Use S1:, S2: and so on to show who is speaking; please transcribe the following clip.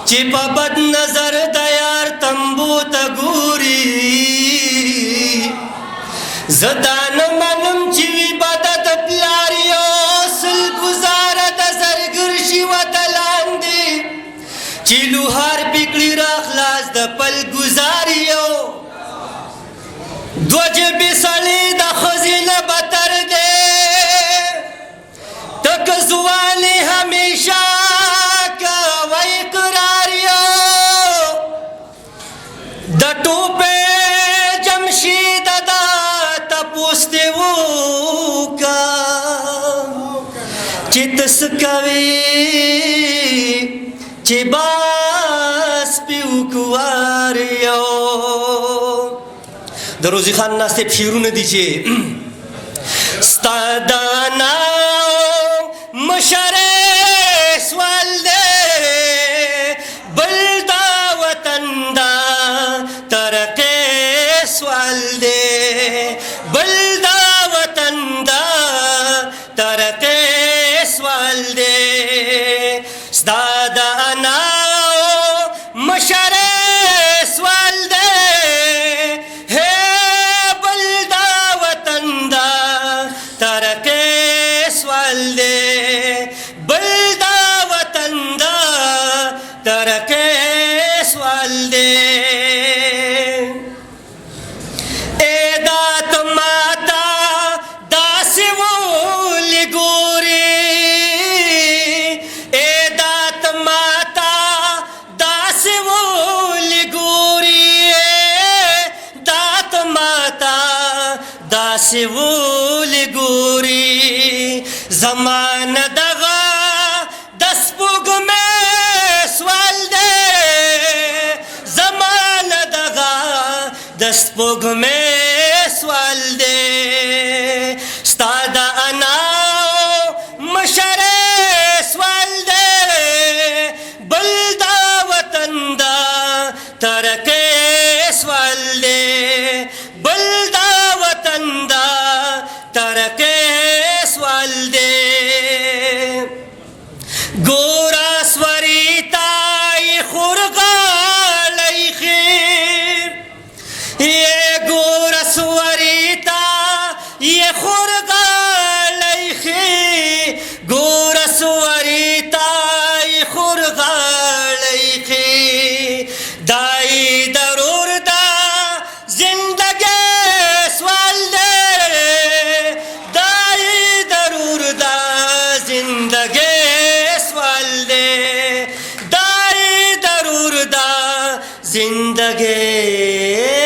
S1: چې په بد نظر د یار تنبو ته ګوري زه دا نه منم چې وي بده د پلار یو سل ګزاره د زرګر شي وته لاندې چې لوهار پکړي را خلاص د پل ګزار یو دو جبې سړی د ښځې نه بتر دی تک ځوانې همیشه کوی قرار یو د ټوپې جمشید دا تپوس دې وکړه چې ته څه کوې چې باس پې وکوار یو د روزي خان ناصب شعرونه دي چې ستا دا نام مشر سوال دی بل دا وطن دا ترقې سوال دی بل دا وطن دا ترقې سوال دی ستا دا نام مشر سوال دی سیول ګوري زمان دغه د سپوږمۍ سوال دی زمان دغه د سپوږمۍ سوال دی ستا د انا مشر سوال دی بل دا وطن دا ترقې سوال دی بل دا وطن دا ترقې سوال دی ګورا سوریتا ای خورغالی خیر یہ ګورا سوریتا ای خورغالی خیر ګورا سوریتا ای خورغالی خیر دای ضرور دا زندگی زندگی